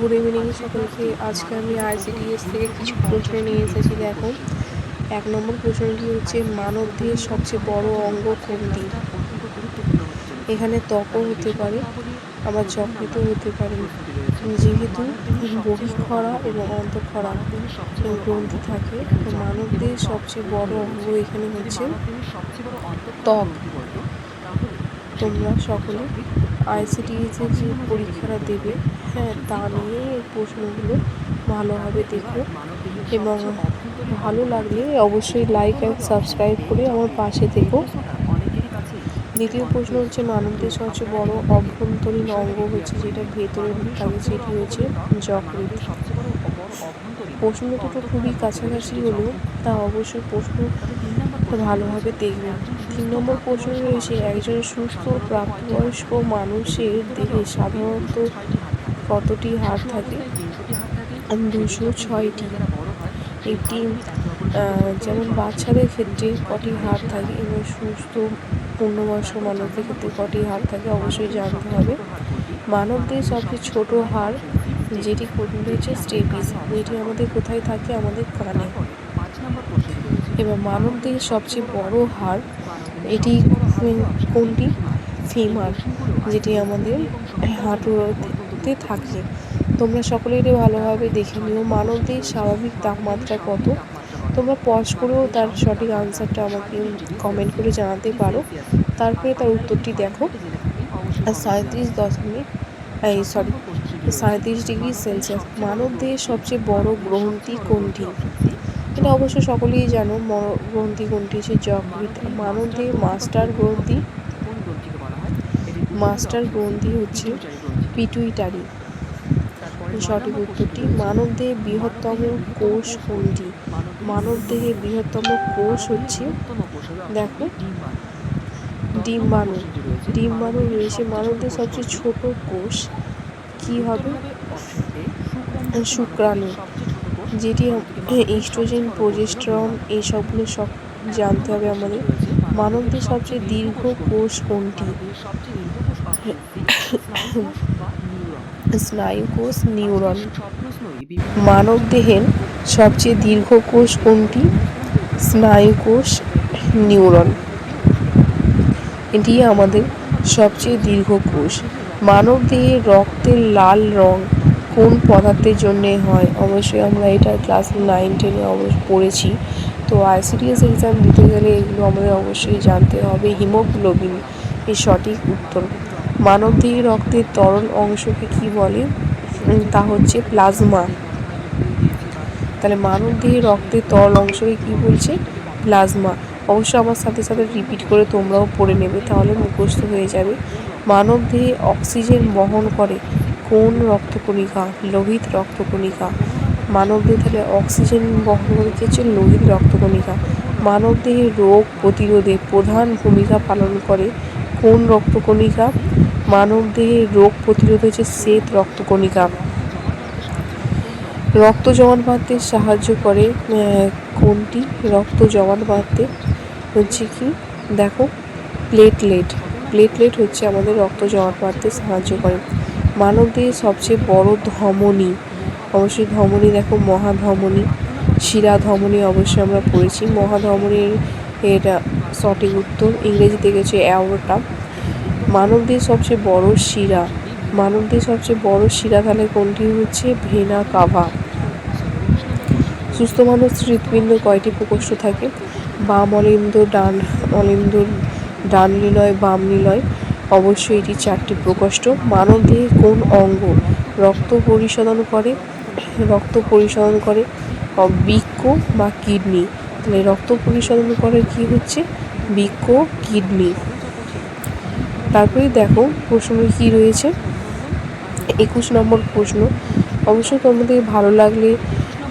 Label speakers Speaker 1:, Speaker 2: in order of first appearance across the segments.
Speaker 1: Good evening সকলকে। আজকে আমি আইসিডিএস থেকে কিছু প্রশ্ন নিয়ে এসেছি। দেখো, 1 নম্বর প্রশ্নটি হচ্ছে মানবদেহের সবচেয়ে বড় অঙ্গ কোনটি? এখানে ত্বকও হতে পারে, আবার যকৃতও হতে পারে। যেহেতু বহিঃক্ষরা এবং অন্তঃক্ষরা গ্রন্থি থাকে, তো মানবদেহের সবচেয়ে বড় অঙ্গ এখানে হচ্ছে ত্বক। তোমরা সকলে আইসিডিএসের যে পরীক্ষাটা দেবে, তা নিয়ে এই প্রশ্নগুলো ভালোভাবে দেখো এবং ভালো লাগলে অবশ্যই লাইক অ্যান্ড সাবস্ক্রাইব করে আমার পাশে থেকো। দ্বিতীয় প্রশ্ন হচ্ছে মানবদেহের সবচেয়ে বড় অভ্যন্তরীণ অঙ্গ হচ্ছে যেটা ভেতরে থাকে, সেটি হচ্ছে যকৃৎ। প্রশ্ন দুটো খুবই কাছাকাছি হলেও তা অবশ্যই প্রশ্ন ভালোভাবে দেখবেন। 3 নম্বর প্রশ্ন রয়েছে একজন সুস্থ প্রাপ্তবয়স্ক মানুষের দেহে সাধারণত কতটি হাড় থাকে? 206টি। একটি যেমন বাচ্চাদের ক্ষেত্রে কটি হাড় থাকে এবং সুস্থ পূর্ণবয়স্ক মানুষদের ক্ষেত্রে কটি হাড় থাকে অবশ্যই জানতে হবে। মানবদেহের সবচেয়ে ছোট হাড় যেটি রয়েছে স্টেপিস, যেটি আমাদের কোথায় থাকে? আমাদের কানে। এবার মানবদেহের সবচেয়ে বড় হাড় এটি কোনটি? ফিমার, যেটি আমাদের হাঁটুতে থাকে। তোমরা সকলেরই ভালোভাবে দেখে নিও মানবদেহের স্বাভাবিক তাপমাত্রা কত। তোমরা পজ করেও তার সঠিক আনসারটা আমাকে কমেন্ট করে জানাতে পারো। তারপরে তার উত্তরটি দেখো। 37 ডিগ্রি সেলসিয়াস। মানবদেহের সবচেয়ে বড় গ্রন্থি কোনটি? এটা অবশ্য সকলেই জানো, গ্রন্থি কোনটি? হচ্ছে যকৃৎ। মানবদেহের মাস্টার গ্রন্থি হচ্ছে পিটুইটারি। সঠিক উত্তরটি। মানবদেহের বৃহত্তম কোষ কোনটি? মানবদেহের বৃহত্তম কোষ হচ্ছে, দেখো, ডিম্বাণু। ডিম্বাণু রয়েছে। মানবদেহের সবচেয়ে ছোট কোষ কি হবে? শুক্রাণু, যেটি ইস্ট্রোজেন, প্রোজেস্টেরন এইসবগুলো সব জানতে হবে আমাদের। মানবদেহের সবচেয়ে দীর্ঘ কোষ কোনটি? স্নায়ুকোষ, নিউরন। মানবদেহের সবচেয়ে দীর্ঘ কোষ কোনটি? স্নায়ুকোষ, নিউরন। এটি আমাদের সবচেয়ে দীর্ঘ কোষ। মানবদেহের রক্তের লাল রং কোন পদার্থের জন্য হয়? অবশ্যই আমরা এটা ক্লাস 9-10 অবশ্যই পড়েছি। তো আইসিডিএস এক্সাম দিতে গেলে এগুলো আমাদের অবশ্যই জানতে হবে। হিমোগ্লোবিন এর সঠিক উত্তর। মানবদেহের রক্তের তরল অংশকে কি বলে? তা হচ্ছে প্লাজমা। তাহলে মানবদেহের রক্তের তরল অংশকে কি বলছে? প্লাজমা। অবশ্যই আমার সাথে সাথে রিপিট করে তোমরাও পড়ে নেবে, তাহলে মুখস্থ হয়ে যাবে। মানবদেহে অক্সিজেন বহন করে কোন রক্তকণিকা? লোহিত রক্তকণিকা। মানবদেহে তাহলে অক্সিজেন বহন করে কি হচ্ছে? লোহিত রক্তকণিকা। মানবদেহের রোগ প্রতিরোধে প্রধান ভূমিকা পালন করে কোন রক্তকণিকা? মানবদেহের রোগ প্রতিরোধ হচ্ছে শ্বেত রক্তকণিকা। রক্ত জমাট বাঁধতে সাহায্য করে কোনটি? রক্ত জমাট বাঁধতে হচ্ছে কি? দেখো, প্লেটলেট হচ্ছে আমাদের রক্ত জমাট বাঁধতে সাহায্য করে। মানবদেহের সবচেয়ে বড় ধমনী, অবশ্যই ধমনী দেখো, মহাধমনী, শিরাধমনী অবশ্যই আমরা পড়েছি। মহাধমনীর এটা সঠিক উত্তর। ইংরেজিতে গেছে অ্যাওরটা। মানবদেহের সবচেয়ে বড় শিরা, তাহলে কোনটি হচ্ছে? Vena CAVA. সুস্থ মানুষের হৃৎপিণ্ড কয়টি প্রকোষ্ঠ থাকে? বাম অলিন্দ, ডান অলিন্দ, ডান নিলয়, বাম নিলয়। অবশ্যই এটি 4টি প্রকোষ্ঠ। মানবদেহের কোন অঙ্গ রক্ত পরিশোধন করে? বৃক্ক বা কিডনি। তাহলে রক্ত পরিশোধন করে কি হচ্ছে? বৃক্ক, কিডনি। তারপরে দেখো প্রশ্ন কি রয়েছে। 21 নম্বর প্রশ্ন। অবশ্যই তোমাদের ভালো লাগলে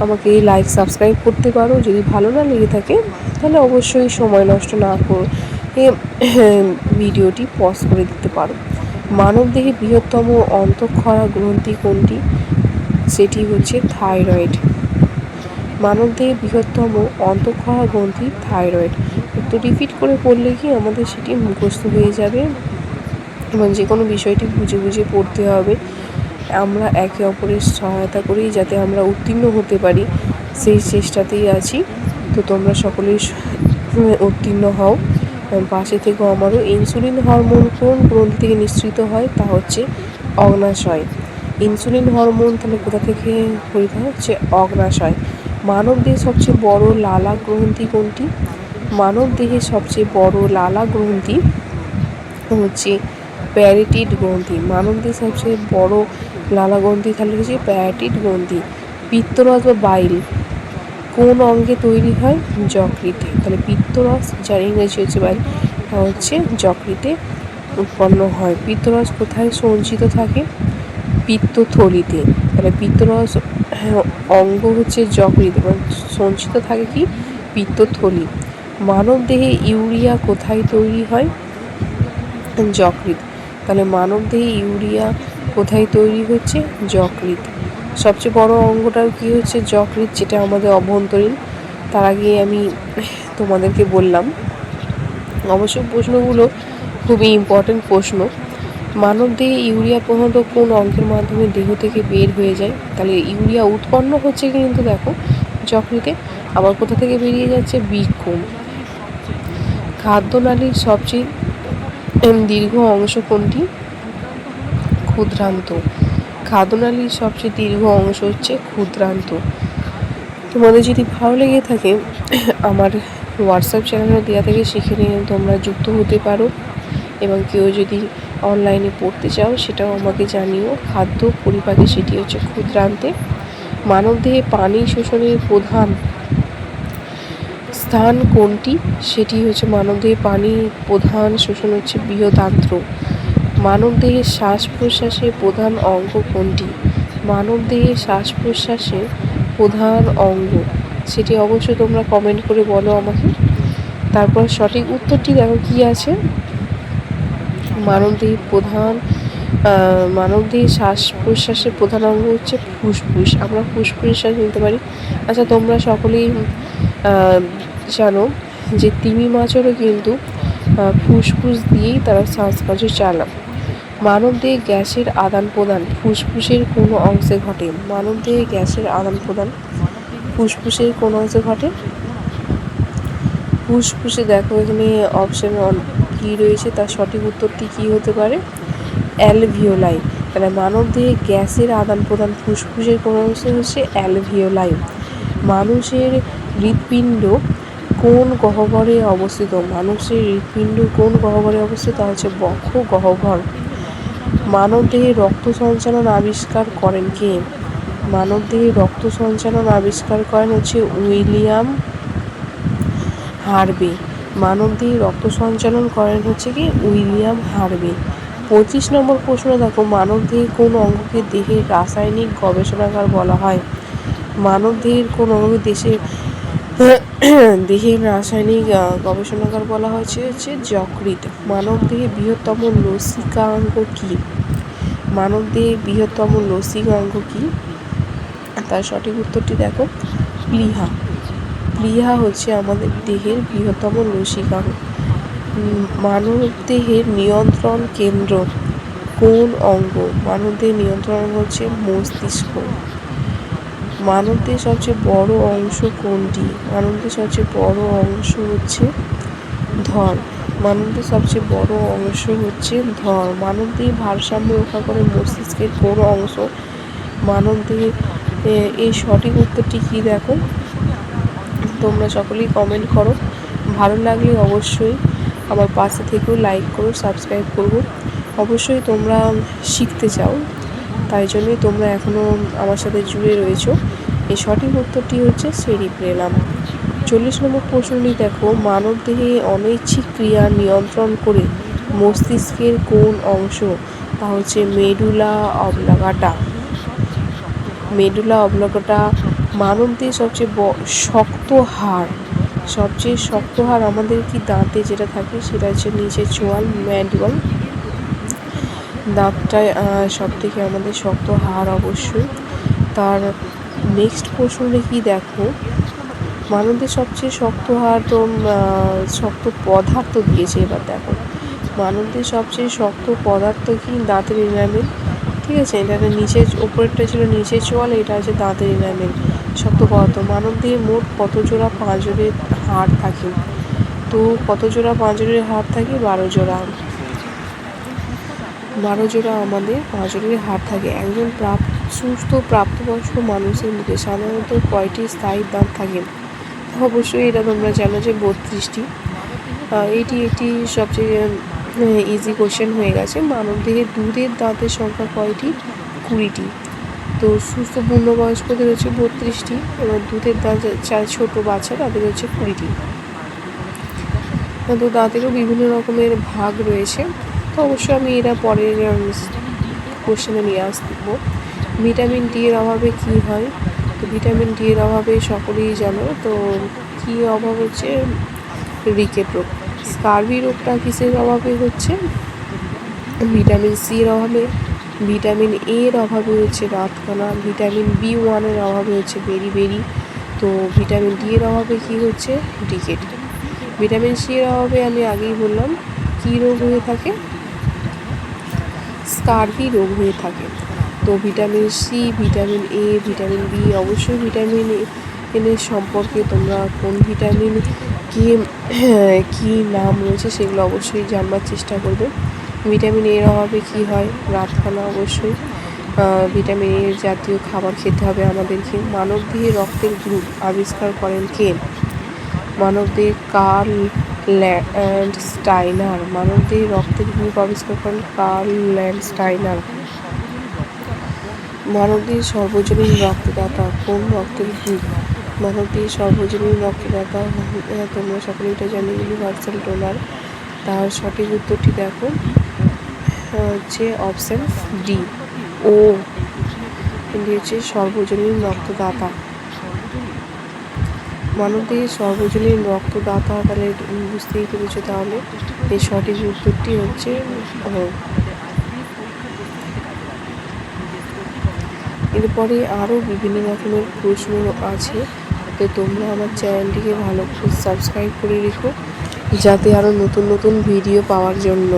Speaker 1: আমাকে লাইক সাবস্ক্রাইব করতে পারো। যদি ভালো না লেগে থাকে তাহলে অবশ্যই সময় নষ্ট না করে ভিডিওটি পজ করে দিতে পারো। মানবদেহে বৃহত্তম অন্তঃক্ষরা গ্রন্থি কোনটি? সেটি হচ্ছে থাইরয়েড। মানবদেহে বৃহত্তম অন্তঃক্ষরা গ্রন্থি থাইরয়েড। তো রিপিট করে পড়লে কি আমাদের সেটি মুখস্থ হয়ে যাবে এবং যে কোনো বিষয়টি বুঝে পড়তে হবে। আমরা একে অপরের সহায়তা করি যাতে আমরা উত্তীর্ণ হতে পারি, সেই চেষ্টাতেই আছি। তো তোমরা সকলেই উত্তীর্ণ হও, পাশে থেকেও। আমারও ইনসুলিন হরমোন কোন গ্রন্থি থেকে নিঃসৃত হয়, তা হচ্ছে অগ্নাশয়। ইনসুলিন হরমোন তাহলে কোথা থেকে তৈরি হচ্ছে? অগ্নাশয়। মানব দেহের সবচেয়ে বড় লালা গ্রন্থি কোনটি? মানব দেহের সবচেয়ে বড় লালা গ্রন্থি হচ্ছে প্যারেটিড গ্রন্থি। মানব দেহের সবচেয়ে বড় লালা গ্রন্থি তাহলে হচ্ছে প্যারেটিড গ্রন্থি। পিত্তরস বা বাইল কোন অঙ্গে তৈরি হয়? যকৃতে। তাহলে পিত্তরস, যার ইংরেজি হচ্ছে বাইল, তা হচ্ছে যকৃতে উৎপন্ন হয়। পিত্তরস কোথায় সঞ্চিত থাকে? পিত্তথলিতে। তাহলে পিত্তরস অঙ্গ হচ্ছে যকৃত এবং সঞ্চিত থাকে কি? পিত্তথলি। মানব দেহে ইউরিয়া কোথায় তৈরি হয়? যকৃত। তাহলে মানব দেহে ইউরিয়া কোথায় তৈরি হচ্ছে? যকৃত। সবচেয়ে বড় অঙ্গটাও কি হচ্ছে? যকৃত, যেটা আমাদের অভ্যন্তরীণ। তার আগে আমি তোমাদেরকে বললাম। অবশ্য প্রশ্নগুলো খুবই ইম্পর্টেন্ট প্রশ্ন। মানব দেহে ইউরিয়া প্রধানত কোন অঙ্গের মাধ্যমে দেহ থেকে বের হয়ে যায়? তাহলে ইউরিয়া উৎপন্ন হচ্ছে কিন্তু দেখো যকৃতে। আবার কোথা থেকে বেরিয়ে যাচ্ছে? বৃক্ক। খাদ্যনালীর সবচেয়ে দীর্ঘ অংশ কোনটি? ক্ষুদ্রান্ত। খাদ্যনালীর সবচেয়ে দীর্ঘ অংশ হচ্ছে ক্ষুদ্রান্ত। তোমাদের যদি ভালো লেগে থাকে আমার হোয়াটসঅ্যাপ চ্যানেলে দেওয়া থেকে শিখে নিয়ে তোমরা যুক্ত হতে পারো, এবং কেউ যদি অনলাইনে পড়তে চাও সেটাও আমাকে জানিও। খাদ্য পরিপাকে সেটি হচ্ছে ক্ষুদ্রান্তে। মানবদেহে পানি শোষণের প্রধান স্থান কোনটি? সেটি হচ্ছে মানবদেহে পানি প্রধান শোষণ হচ্ছে বৃহদান্ত্র। মানবদেহের শ্বাস প্রশ্বাসের প্রধান অঙ্গ কোনটি? মানবদেহের শ্বাস প্রশ্বাসের প্রধান অঙ্গ সেটি অবশ্যই তোমরা কমেন্ট করে বলো আমাকে। তারপর সঠিক উত্তরটি দেখো কি আছে। মানবদেহের শ্বাস প্রশ্বাসের প্রধান অঙ্গ হচ্ছে ফুসফুস। আমরা ফুসফুসের শ্বাস নিতে পারি। আচ্ছা, তোমরা সকলেই জানো যে তিমি মাছেরও কিন্তু ফুসফুস দিয়েই তারা শ্বাসকার্য চালায়। মানবদেহে গ্যাসের আদান প্রদান ফুসফুসের কোন অংশে ঘটে? মানবদেহে গ্যাসের আদান প্রদান ফুসফুসের কোন অংশে ঘটে? ফুসফুসে। দেখো এখানে অপশন কি রয়েছে, তার সঠিক উত্তরটি কি হতে পারে? অ্যালভিওলাই। তাহলে মানবদেহে গ্যাসের আদান প্রদান ফুসফুসের কোন অংশে হচ্ছে? অ্যালভিওলাই। মানুষের হৃৎপিণ্ড কোন গহ্বরে অবস্থিত? মানুষের হৃৎপিণ্ড কোন গহ্বরে অবস্থিত? তা হচ্ছে বক্ষ গহ্বর। মানবদেহে রক্ত সঞ্চালন আবিষ্কার করেন কে? মানবদেহে রক্ত সঞ্চালন আবিষ্কার করেন হচ্ছে উইলিয়াম হার্ভে। মানবদেহে রক্ত সঞ্চালন করেন হচ্ছে কি? William Harvey. 25 নম্বর প্রশ্ন দেখো, মানবদেহের কোন অঙ্গকে দেহের রাসায়নিক গবেষণাগার বলা হয়? মানবদেহের কোন অঙ্গকে দেহের রাসায়নিক গবেষণাগার বলা হচ্ছে যকৃৎ। মানবদেহের বৃহত্তম লসিকাঙ্গ কি? মানবদেহের বৃহত্তম লসিকাঙ্গ কি? তার সঠিক উত্তরটি দেখো, প্লীহা। প্লীহা হচ্ছে আমাদের দেহের বৃহত্তম লসিকাঙ্গ। মানবদেহের নিয়ন্ত্রণ কেন্দ্র কোন অঙ্গ? মানবদেহের নিয়ন্ত্রণ অঙ্গ হচ্ছে মস্তিষ্ক। মানবদেহের সবচেয়ে বড় অংশ কোনটি? মানবদেহের সবচেয়ে বড় অংশ হচ্ছে ধর। মানবদেহের সবচেয়ে বড় অংশ হচ্ছে ধর। মানবদেহের ভারসাম্য রক্ষা করে মস্তিষ্কের কোন অংশ? মানবদেহের এই সঠিক উত্তরটি কি দেখো। তোমরা সকলেই কমেন্ট করো। ভালো লাগলে অবশ্যই আমার পাশে থেকেও লাইক করো, সাবস্ক্রাইব করবো। অবশ্যই তোমরা শিখতে চাও, তাই জন্যই তোমরা এখনও আমার সাথে জুড়ে রয়েছো। এই সঠিক উত্তরটি হচ্ছে সেরিব্রেলাম। 40 নম্বর প্রশ্নটি দেখো, মানবদেহে অনৈচ্ছিক ক্রিয়া নিয়ন্ত্রণ করে মস্তিষ্কের কোন অংশ? তা হচ্ছে মেডুলা অবলাঙ্গাটা। মেডুলা অবলাঙ্গাটা মানবদেহের সবচেয়ে শক্ত হাড়। সবচেয়ে শক্ত হাড় আমাদের কি দাঁতে যেটা থাকে সেটা হচ্ছে নিচের চোয়াল, ম্যান্ডিবল। দাঁতটা সব থেকে আমাদের শক্ত হাড় অবশ্যই। তার নেক্সট প্রশ্নটা কি দেখো, মানবদের সবচেয়ে শক্ত হাড় তো শক্ত পদার্থ দিয়েছে। এবার দেখো মানবদের সবচেয়ে শক্ত পদার্থ কি? দাঁতের এনামেল। ঠিক আছে, এটা নিচে, ওপরেরটা ছিল নিচে চোয়াল, এটা হচ্ছে দাঁতের এনামেল। শব্দ কত? মানবদেহে মোট কত জোড়া পাঁজরের হাড় থাকে? তো কত জোড়া পাঁজরের হাড় থাকে? 12 জোড়া। 12 জোড়া আমাদের পাঁজরের হাড় থাকে। একজন সুস্থ প্রাপ্তবয়স্ক মানুষের মুখে সাধারণত কয়টি স্থায়ী দাঁত থাকে? অবশ্যই এটা তোমরা জানো যে 32টি। এটি সবচেয়ে ইজি কোশ্চেন হয়ে গেছে। মানবদেহে দুধের দাঁতের সংখ্যা কয়টি? 20টি। তো সুস্থ পূর্ণবয়স্কদের হচ্ছে 32টি, এবার দুধের দাঁত যারা ছোটো বাচ্চা তাদের হচ্ছে 20টি। তো দাঁতেরও বিভিন্ন রকমের ভাগ রয়েছে। তো অবশ্যই আমি এরা পরের কোশ্চেনে নিয়ে আসবো। ভিটামিন ডি এর অভাবে কী হয়? তো ভিটামিন ডি এর অভাবে সকলেই জানো, তো কী অভাব হচ্ছে? রিকেট রোগ। স্কারভি রোগটা কিসের অভাবে হচ্ছে? ভিটামিন সি এর অভাবে। ভিটামিন এ এর অভাবে হচ্ছে রাতকানা। ভিটামিন B1 এর অভাবে হচ্ছে বেরি। তো ভিটামিন ডি এর অভাবে কী হচ্ছে? রিকেট। ভিটামিন সি এর অভাবে আমি আগেই বললাম কী রোগ হয়ে থাকে? স্কারভি রোগ হয়ে থাকে। তো vitamin C, vitamin A, vitamin B, অবশ্যই ভিটামিন এর সম্পর্কে তোমরা কোন ভিটামিন কী নাম রয়েছে সেগুলো অবশ্যই জানবার চেষ্টা করবে। ভিটামিন এর অভাবে কী হয়? রাতকানা। অবশ্যই ভিটামিন এ জাতীয় খাবার খেতে হবে আমাদেরকে। মানবদেহে রক্তের গ্রুপ আবিষ্কার করেন কে? মানবদেহে কার্ল ল্যান্ডস্টাইনার। মানবদেহে রক্তের গ্রুপ আবিষ্কার করেন কার্ল ল্যান্ডস্টাইনার। মানবদেহের সর্বজনীন রক্তদাতা কোন রক্তের গ্রুপ? মানবদেহের সর্বজনীন রক্তদাতা তোমরা সকলে এটা জানো, ইউনিভার্সাল ডোনার। তার সঠিক উত্তরটি দেখো, হচ্ছে অপশান ডি, ও। কিন্তু হচ্ছে সর্বজনীন রক্তদাতা। মানবদেহের সর্বজনীন রক্তদাতা, তাহলে বুঝতেই পেরেছো তাহলে এর সঠিক উত্তরটি হচ্ছে এরপরে আরও বিভিন্ন রকমের প্রশ্ন আছে। তো তোমরা আমার চ্যানেলটিকে ভালো করে সাবস্ক্রাইব করে রেখো, যাতে আরও নতুন নতুন ভিডিও পাওয়ার জন্য।